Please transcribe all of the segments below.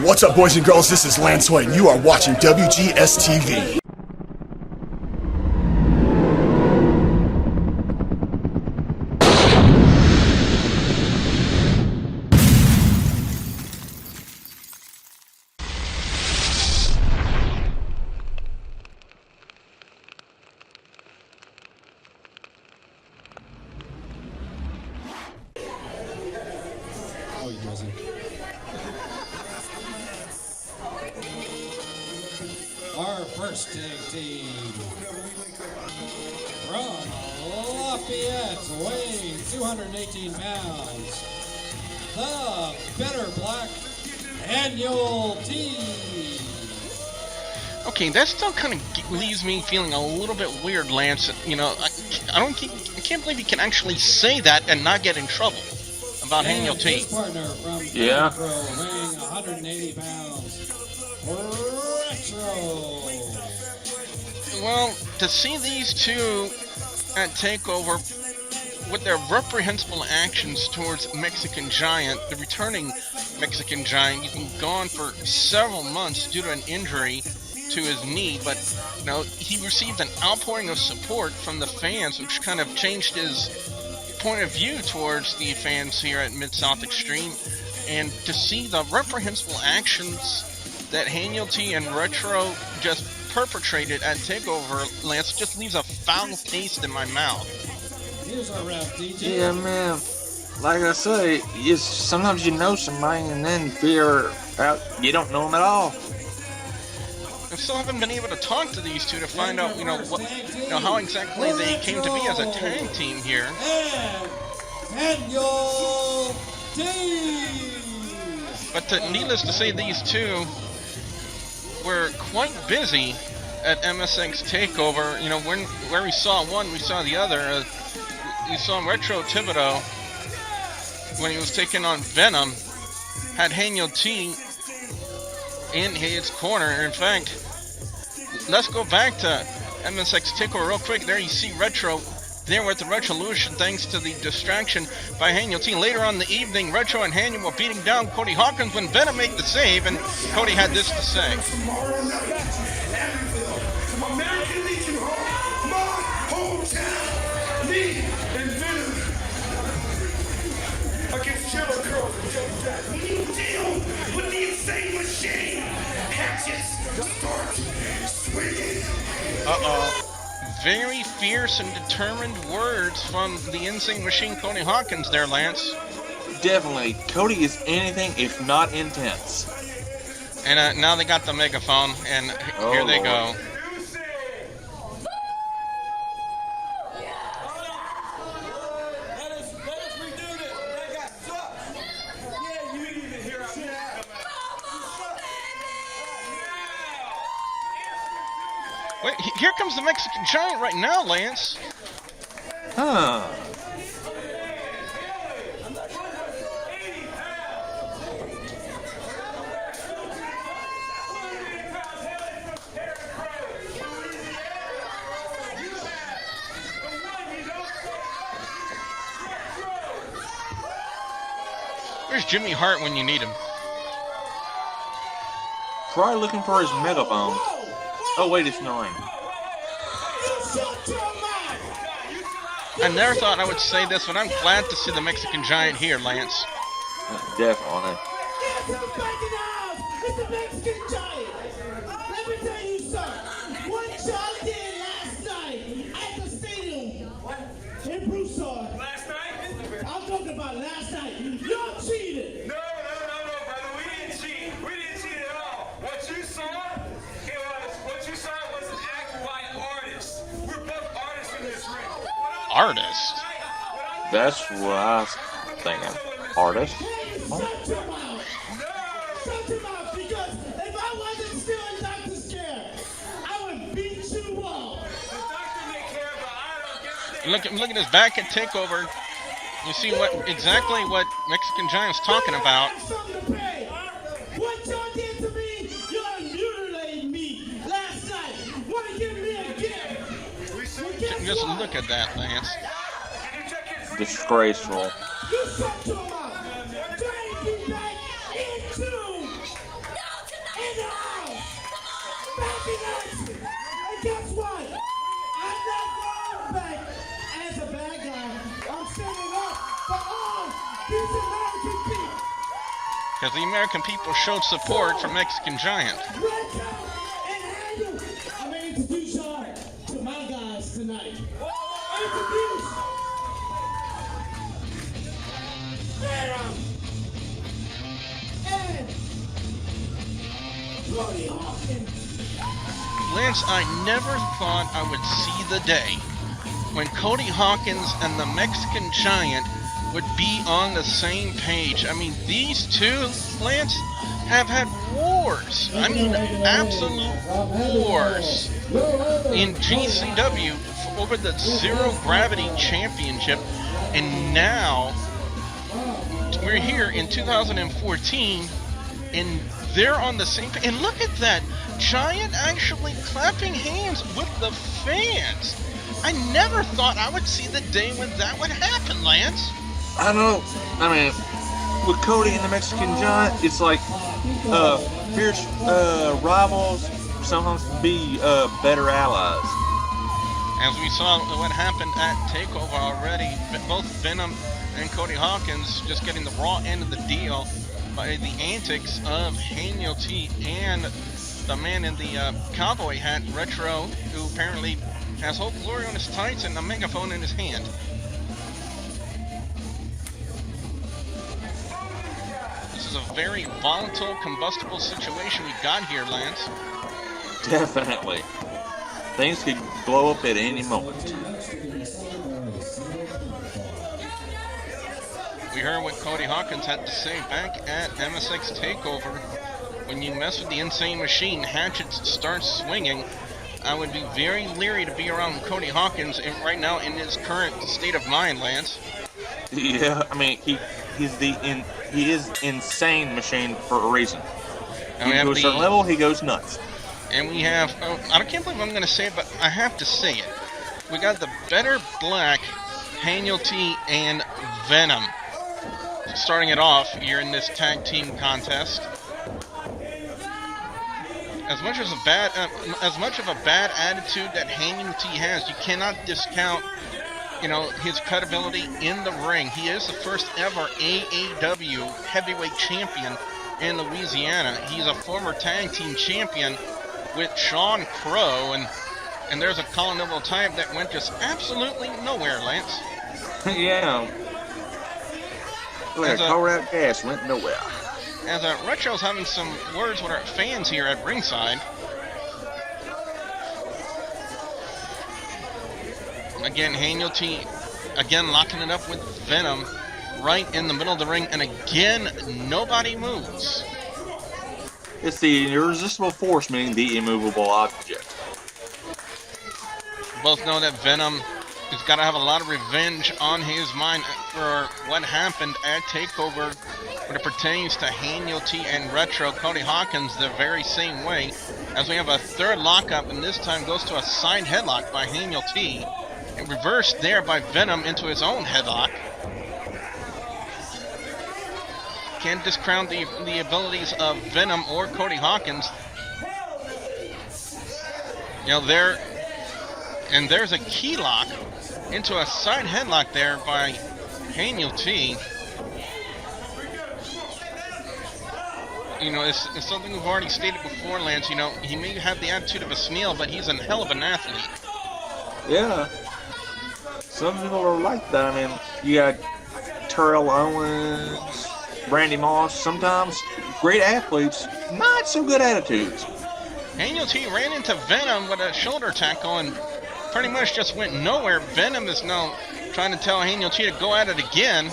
What's up, boys and girls? This is Lance White, and you are watching WGS-TV. Oh, he doesn't. Our first tag team from Lafayette, weighing 218 pounds, the Better Black Annual Team. Okay, that still kind of leaves me feeling a little bit weird, Lance. You know, I can't believe you can actually say that and not get in trouble about Haniel T. His partner from Yeah. Rhettro, weighing 180 pounds, Rhettro. Well, to see these two at TakeOver with their reprehensible actions towards Mexican Giant, the returning Mexican Giant, he's been gone for several months due to an injury to his knee, but you know, he received an outpouring of support from the fans, which kind of changed his point of view towards the fans here at Mid-South Extreme. And to see the reprehensible actions that Haniel T and Rhettro just perpetrated at TakeOver, Lance, just leaves a foul taste in my mouth. Here's our ref, DJ. Yeah, man. Like I say, sometimes you know somebody and then figure out you don't know them at all. I still haven't been able to talk to these two to find out, how exactly they came to be as a tag team here. And Haniel T. But needless to say, these two were quite busy at MSX TakeOver. You know, where we saw one, we saw the other. You saw Rhettro Thibodeau when he was taking on Venum, had Haniel T in his corner. In fact, let's go back to MSX TakeOver real quick. There you see Rhettro there with the Retribution, thanks to the distraction by Haniel T. Later on in the evening, Rhettro and Haniel were beating down Cody Hawkinz when Venum made the save, and Cody had this to say. When you deal with the insane machine, hatches start swinging. Uh-oh. Very fierce and determined words from the insane machine Cody Hawkinz there, Lance. Definitely. Cody is anything if not intense. And now they got the megaphone, and here they go. Wait, here comes the Mexican Giant right now, Lance. Huh. Where's Jimmy Hart when you need him? Probably looking for his megaphone. Oh, wait, it's snoring. I never thought I would say this, but I'm glad to see the Mexican Giant here, Lance. Definitely. It's the Mexican Giant. Let me tell you something. What y'all did last night at the stadium in Broussard. Last night? I'm talking about last night. Y'all cheated. No, brother. We didn't cheat. We didn't cheat at all. What you saw was an act by artists. We're both artists in this ring. Artist? That's what I was thinking. Artist? Shut your mouth. Shut your mouth, because if I wasn't still in doctor's care, I would beat you up. The doctor may care, but I don't get Look at his back at TakeOver. You see exactly what Mexican Giant's talking about. What y'all did to me, y'all mutilated me last night. Want to give me a gift? Just look at that, Lance. Disgraceful. You shut your mouth. Try to be back into Because the American people showed support for Mexican Giant. Rhettro and Haniel. I'm going to introduce y'all to my guys tonight. Introduce Venum and Cody Hawkinz. Lance, I never thought I would see the day when Cody Hawkinz and the Mexican Giant would be on the same page. I mean, these two, Lance, have had wars. I mean, absolute wars in GCW over the Zero Gravity Championship. And now we're here in 2014 and they're on the same page. And look at that. Giant actually clapping hands with the fans. I never thought I would see the day when that would happen, Lance. I don't know. I mean, with Cody and the Mexican Giant, it's like fierce rivals sometimes be better allies. As we saw what happened at TakeOver already, both Venum and Cody Hawkinz just getting the raw end of the deal by the antics of Haniel T and the man in the cowboy hat, Rhettro, who apparently has Hope Glory on his tights and a megaphone in his hand. This is a very volatile, combustible situation we got here, Lance. Definitely. Things could blow up at any moment. We heard what Cody Hawkinz had to say back at MSX TakeOver. When you mess with the Insane Machine, hatchets start swinging. I would be very leery to be around Cody Hawkinz right now in his current state of mind, Lance. Yeah, I mean, he is Insane Machine for a reason. And You go to a certain level, he goes nuts. And we have, I can't believe I'm going to say it, but I have to say it. We got the Better Black, Haniel T, and Venum starting it off here in this tag team contest. As much of a bad attitude that Haniel T has, you cannot discount, his credibility in the ring. He is the first ever AAW heavyweight champion in Louisiana. He's a former tag team champion with Sean Crow, and there's a Colin Noble type that went just absolutely nowhere, Lance. Yeah. Like a Colorado gas went nowhere. As Rhetro's having some words with our fans here at ringside. Again, Haniel T, locking it up with Venum right in the middle of the ring, and again, nobody moves. It's the irresistible force meeting the immovable object. Both know that Venum has got to have a lot of revenge on his mind for what happened at TakeOver when it pertains to Haniel T and Rhettro. Cody Hawkinz the very same way, as we have a third lockup, and this time goes to a side headlock by Haniel T, and reversed there by Venum into his own headlock. Can't discount the abilities of Venum or Cody Hawkinz. There's a key lock into a side headlock there by Haniel T. It's something we've already stated before, Lance. He may have the attitude of a snail, but he's a hell of an athlete. Yeah. Some people are like that. I mean, you got Terrell Owens, Randy Moss, sometimes great athletes, not so good attitudes. Haniel T ran into Venum with a shoulder tackle and pretty much just went nowhere. Venum is now trying to tell Haniel T to go at it again.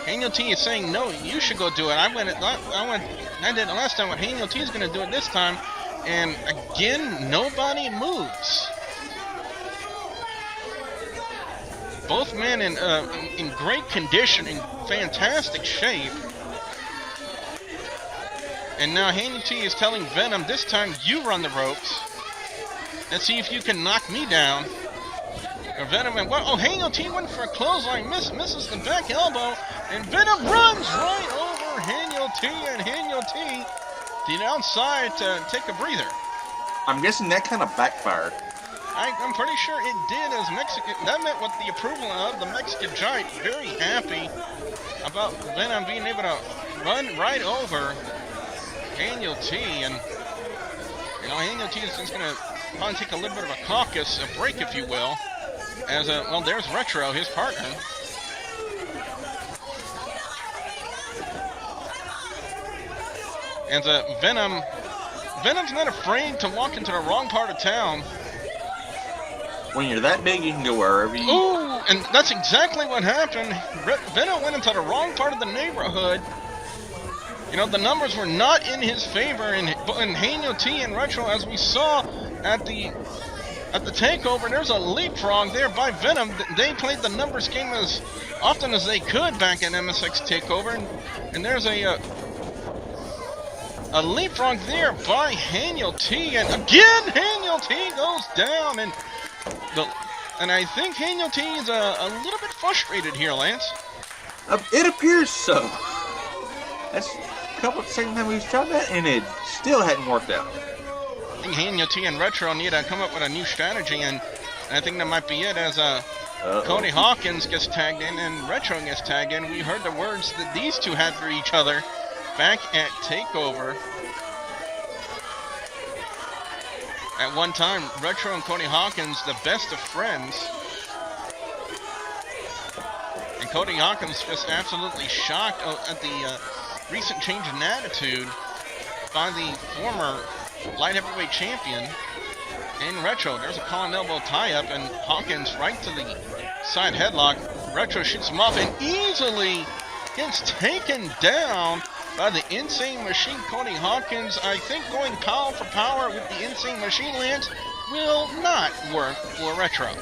Haniel T is saying, no, you should go do it. I did it last time, but Haniel T is going to do it this time. And again, nobody moves. Both men in great condition, in fantastic shape. And now Haniel T is telling Venum, this time you run the ropes. Let's see if you can knock me down. Or Venum and Haniel T went for a clothesline, misses the back elbow, and Venum runs right over Haniel T, and Haniel T to the outside to take a breather. I'm guessing that kind of backfired. I'm pretty sure it did, as that met with the approval of the Mexican Giant. Very happy about Venum being able to run right over Haniel T, and Haniel T is just going to probably take a little bit of a caucus, a break, if you will. As well, there's Rhettro, his partner. And Venum's not afraid to walk into the wrong part of town. When you're that big, you can go wherever you Ooh, and that's exactly what happened. Venum went into the wrong part of the neighborhood. The numbers were not in his favor, and Haniel T and Rhettro, as we saw at the takeover, there's a leapfrog there by Venum. They played the numbers game as often as they could back at MSX Takeover, and there's a leapfrog there by Haniel T, and again Haniel T goes down, and I think Haniel T is a little bit frustrated here, Lance. It appears so. That's a second time we've tried that, and it still hadn't worked out. I think Haniel T and Rhettro need to come up with a new strategy, and I think that might be it, as Cody Hawkinz gets tagged in and Rhettro gets tagged in. We heard the words that these two had for each other back at TakeOver. At one time, Rhettro and Cody Hawkinz, the best of friends. And Cody Hawkinz just absolutely shocked at the recent change in attitude by the former light heavyweight champion in Rhettro. There's a collar elbow tie-up, and Hawkinz right to the side headlock. Rhettro shoots him off and easily gets taken down by the Insane Machine. Cody Hawkinz, I think going power for power with the Insane Machine, Lance, will not work for Rhettro.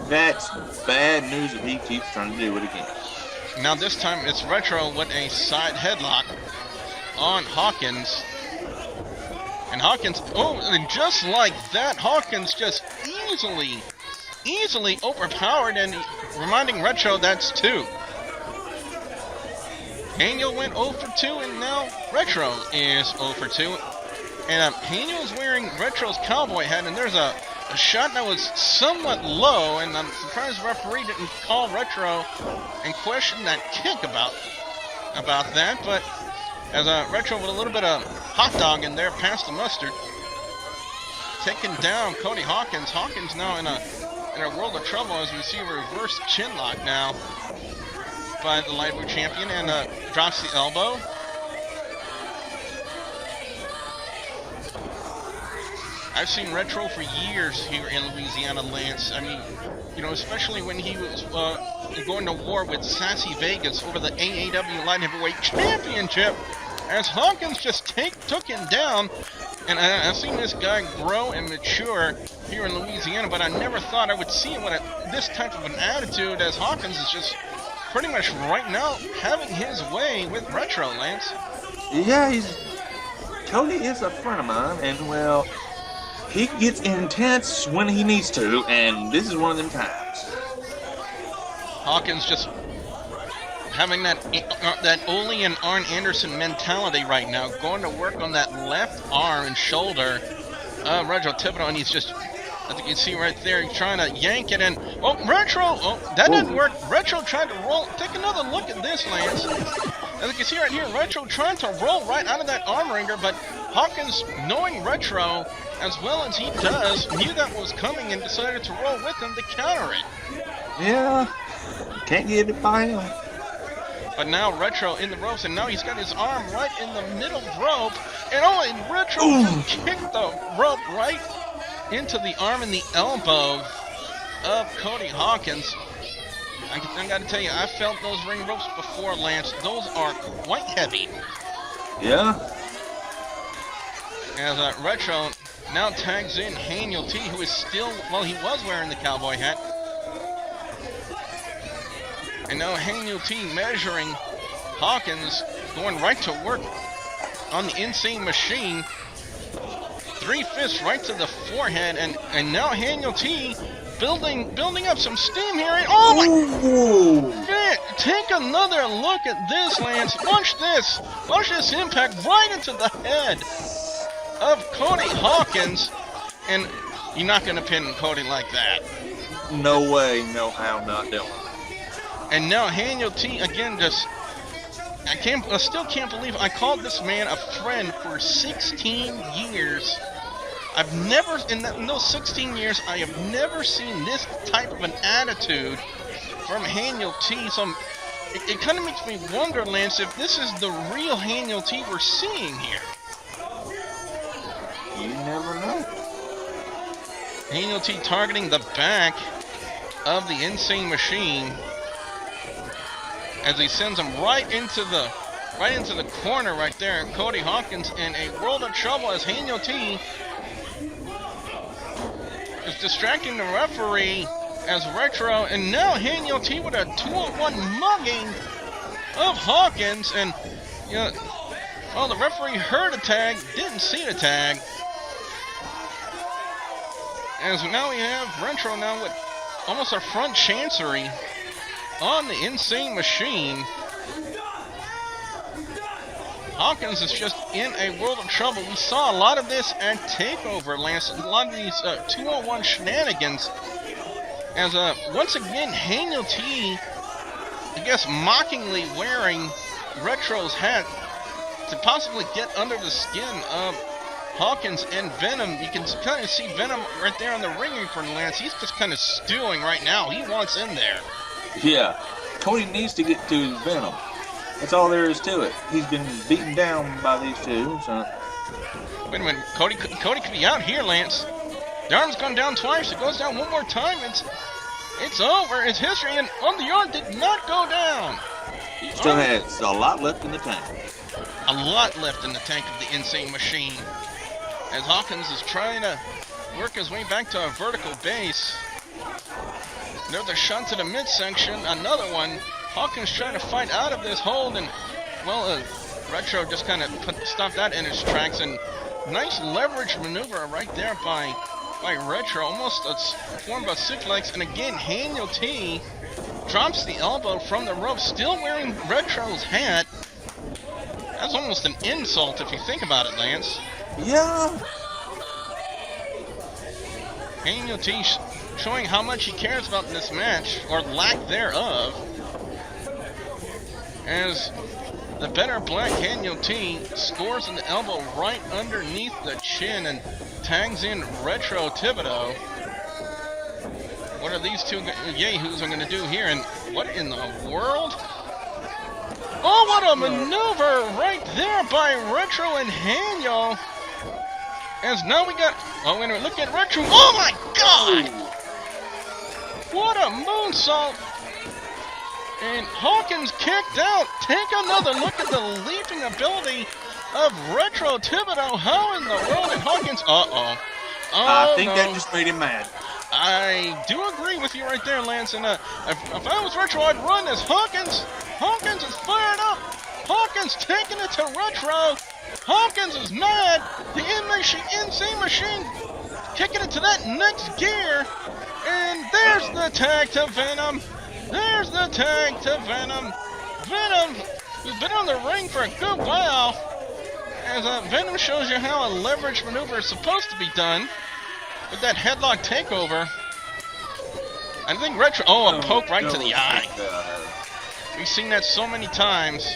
That's bad news if he keeps trying to do it again. Now this time it's Rhettro with a side headlock on Hawkinz. And Hawkinz, and just like that, Hawkinz just easily overpowered, and reminding Rhettro that's 2. Haniel went 0 for 2, and now Rhettro is 0 for 2. And Haniel is wearing Rhetro's cowboy hat, and there's a shot that was somewhat low, and I'm surprised the referee didn't call Rhettro and question that kick about that, but as Rhettro with a little bit of hot dog in there, past the mustard, taking down Cody Hawkinz. Hawkinz now in a world of trouble, as we see a reverse chin lock now by the lightweight champion, and drops the elbow. I've seen Rhettro for years here in Louisiana, Lance. I mean, especially when he was going to war with Sassy Vegas over the AAW Light Heavyweight Championship, as Hawkinz just took him down. And I've seen this guy grow and mature here in Louisiana, but I never thought I would see him with this type of an attitude, as Hawkinz is just pretty much right now having his way with Rhettro, Lance. Yeah, Cody is a friend of mine, and well, he gets intense when he needs to, and this is one of them times. Hawkinz just having that Ole and Arn Anderson mentality right now, going to work on that left arm and shoulder of Rhettro Thibodeau, and he's just, as you can see right there, he's trying to yank it, and Rhettro, that didn't work. Rhettro tried to roll. Take another look at this, Lance. As you can see right here, Rhettro trying to roll right out of that arm wringer, but Hawkinz, knowing Rhettro as well as he does, knew that was coming and decided to roll with him to counter it. Yeah, can't get it by him. But now Rhettro in the ropes, and now he's got his arm right in the middle rope, and Rhettro just kicked the rope right into the arm and the elbow of Cody Hawkinz. I got to tell you, I felt those ring ropes before, Lance. Those are quite heavy. Yeah. As Rhettro now tags in Haniel T, who is still, he was wearing the cowboy hat. And now Haniel T measuring Hawkinz, going right to work on the Insane Machine. 3 fists right to the forehead, and now Haniel T building up some steam here. Man, take another look at this, Lance. Watch this impact right into the head of Cody Hawkinz, and you're not going to pin Cody like that. No way, no how, not doing. And now Haniel T again just I still can't believe I called this man a friend for 16 years. I've never, in those 16 years, I have never seen this type of an attitude from Haniel T. So it kind of makes me wonder, Lance, if this is the real Haniel T we're seeing here. You never know. Haniel T targeting the back of the Insane Machine as he sends him right into the corner right there. Cody Hawkinz in a world of trouble as Haniel T is distracting the referee as Rhettro, and now Haniel T with a 2-on-1 mugging of Hawkinz, and well, the referee heard a tag, didn't see the tag. As now we have Rhettro now with almost a front chancery on the Insane Machine. Hawkinz is just in a world of trouble. We saw a lot of this at TakeOver, Lance. A lot of these 2-on-1 shenanigans. As once again, Haniel T, I guess, mockingly wearing Rhetro's hat to possibly get under the skin of Hawkinz and Venum. You can kind of see Venum right there on the ring apron, Lance. He's just kind of stewing right now. He wants in there. Yeah. Cody needs to get to Venum. That's all there is to it. He's been beaten down by these two, so. Wait a minute. Cody could be out here, Lance. The arm's gone down twice. It goes down one more time. It's over. It's history. And the arm did not go down. Still has a lot left in the tank. A lot left in the tank of the Insane Machine. As Hawkinz is trying to work his way back to a vertical base. There's a shot to the midsection. Another one. Hawkinz trying to fight out of this hold. And, well, Rhettro just kind of stopped that in its tracks. And nice leverage maneuver right there by Rhettro. Almost a form of a suplex. And again, Haniel T drops the elbow from the rope. Still wearing Rhetro's hat. That's almost an insult if you think about it, Lance. Yeah. Haniel T showing how much he cares about this match, or lack thereof, as the better black Haniel T scores an elbow right underneath the chin and tags in Rhettro Thibodeau. What are these two yahoos are going to do here, and what in the world? Oh, what a maneuver right there by Rhettro and Haniel. As now we got, oh wait a minute, look at Rhettro, oh my God! What a moonsault! And Hawkinz kicked out. Take another look at the leaping ability of Rhettro Thibodeau. How in the world did Hawkinz, I think that just made him mad. I do agree with you right there, Lance, and if I was Rhettro, I'd run as Hawkinz is fired up. Hawkinz taking it to Rhettro. Hawkinz is mad. The Insane Machine kicking it to that next gear. And there's the tag to Venum. There's the tag to Venum. Venum, who's been on the ring for a good while. As Venum shows you how a leverage maneuver is supposed to be done with that headlock takeover. I think Rhettro, a poke right to the eye. We've seen that so many times.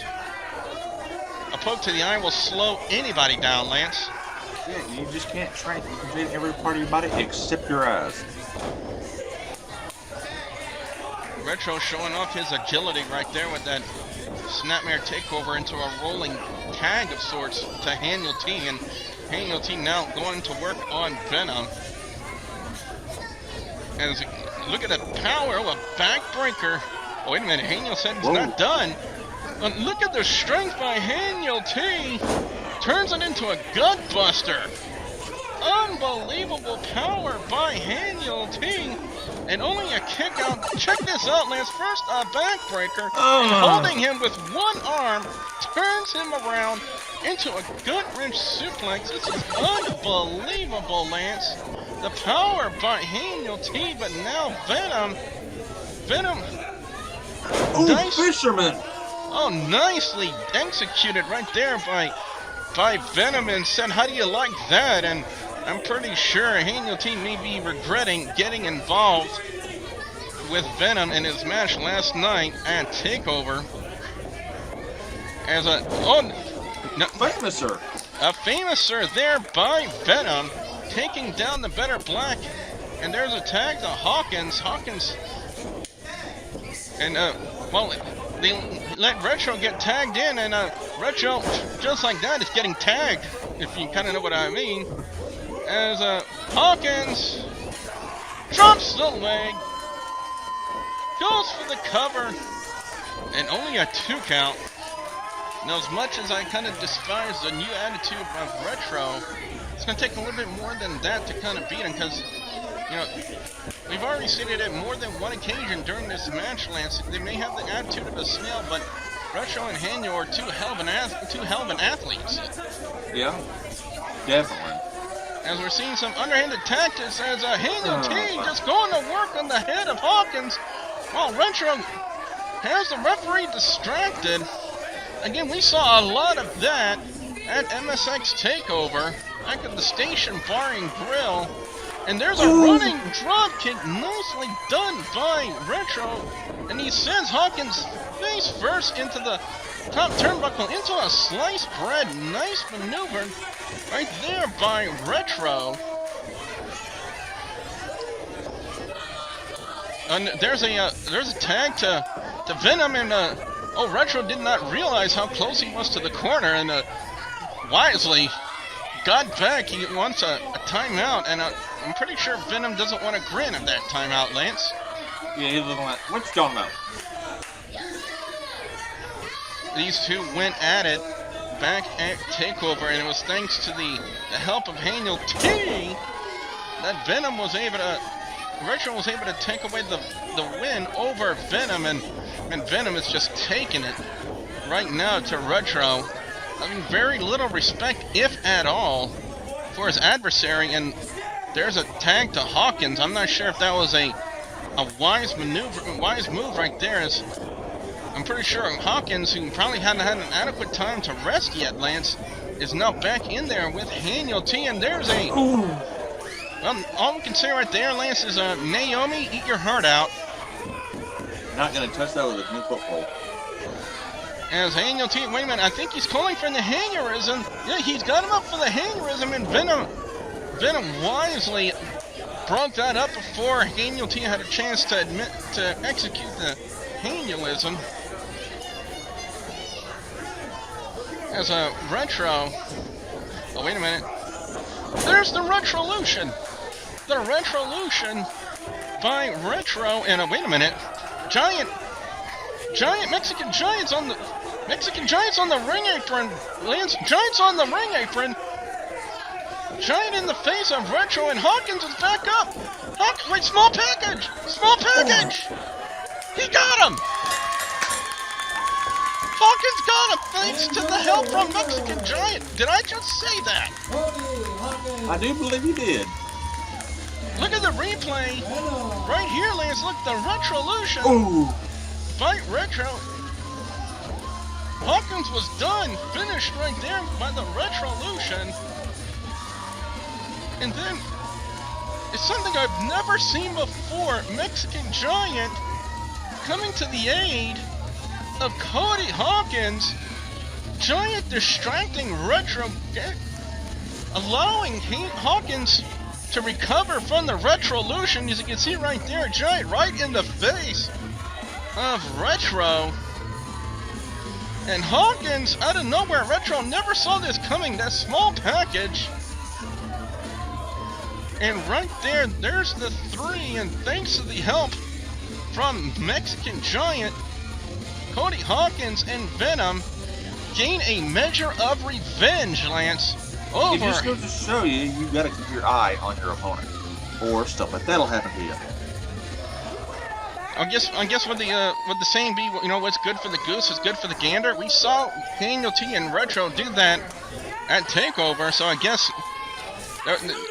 A poke to the eye will slow anybody down, Lance. Yeah, you just can't train every part of your body except your eyes. Rhettro showing off his agility right there with that snapmare takeover into a rolling tag of sorts to Haniel T. And Haniel T now going to work on Venum. As look at the power of a backbreaker. Oh, wait a minute, Haniel said he's not done. But look at the strength by Haniel T. Turns it into a gut buster. Unbelievable power by Haniel T. And only a kick out. Check this out, Lance. First a backbreaker. And holding him with one arm. Turns him around into a gut wrench suplex. This is unbelievable, Lance. The power by Haniel T. But now Venum. Oh, Fisherman. Oh, nicely executed right there by Venum, and said, how do you like that? And I'm pretty sure Haniel T may be regretting getting involved with Venum in his match last night at TakeOver. As a Famouser. A Famouser there by Venum, taking down the better black. And there's a tag to Hawkinz. Hawkinz. And, well, they let Rhettro get tagged in, and Rhettro, just like that, is getting tagged, if you kind of know what I mean. As Hawkinz drops the leg, goes for the cover, and only a 2 count. Now, as much as I kind of despise the new attitude of Rhettro, it's going to take a little bit more than that to kind of beat him, because, you know, we've already seen it at more than one occasion during this match, Lance. They may have the attitude of a snail, but Rhettro and Haniel are two hell of an athletes. Yeah, definitely. As we're seeing some underhanded tactics as Haniel T just going to work on the head of Hawkinz, while Rhettro has the referee distracted. Again, we saw a lot of that at MSX TakeOver, back at the Station Bar and Grill. And there's a running drop kick, nicely done by Rhettro. And he sends Hawkinz face first into the top turnbuckle, into a sliced bread. Nice maneuver right there by Rhettro. And there's a tag to Venum, and Rhettro did not realize how close he was to the corner, and wisely got back. He wants a timeout, and I'm pretty sure Venum doesn't want to grin at that timeout, Lance. Yeah, he doesn't want. What you talking about? These two went at it back at TakeOver, and it was thanks to the help of Haniel T that Rhettro was able to take away the win over Venum, and Venum is just taking it right now to Rhettro, having very little respect, if at all, for his adversary. And there's a tag to Hawkinz. I'm not sure if that was a wise move right there. As I'm pretty sure Hawkinz, who probably hadn't had an adequate time to rest yet, Lance, is now back in there with Haniel T. And there's a... Well, all we can say right there, Lance, is Naomi, eat your heart out. Not going to touch that with a 10-foot pole. As Haniel T, wait a minute, I think he's calling for the hangerism. Yeah, he's got him up for the hangerism, and Venum wisely broke that up before Haniel T had a chance to execute the Hanielism. As a Rhettro, oh wait a minute, there's the Rhetrolution. The Rhetrolution by Rhettro, and wait a minute, Giant Mexican Giants on the ring apron. Lance, Giants on the ring apron. Giant in the face of Rhettro, and Hawkinz is back up. Wait, small package. He got him. Hawkinz got him thanks to the help from Mexican Giant. Did I just say that? I do believe you did. Look at the replay right here, Lance. Look, the Rhetrolution. Fight Rhettro. Hawkinz was done, finished right there by the Rhetrolution. And then, it's something I've never seen before. Mexican Giant coming to the aid of Cody Hawkinz. Giant distracting Rhettro, allowing Hawkinz to recover from the Rhetrolution. As you can see right there, Giant right in the face of Rhettro. And Hawkinz, out of nowhere, Rhettro never saw this coming, that small package. And right there, there's the 3, and thanks to the help from Mexican Giant, Cody Hawkinz and Venum gain a measure of revenge, Lance, over... It just goes to show you, you gotta keep your eye on your opponent, or stuff like that'll happen to you. I guess would the saying be, you know, what's good for the goose is good for the gander? We saw Haniel T and Rhettro do that at TakeOver, so I guess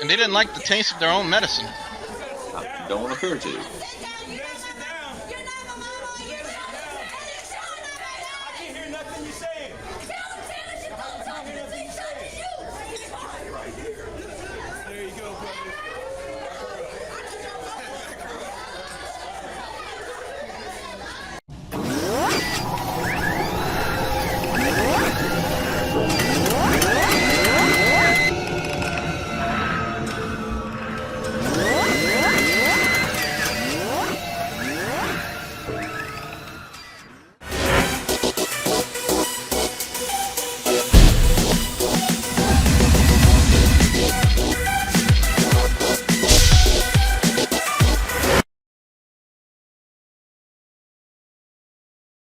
they didn't like the taste of their own medicine. I don't appear to.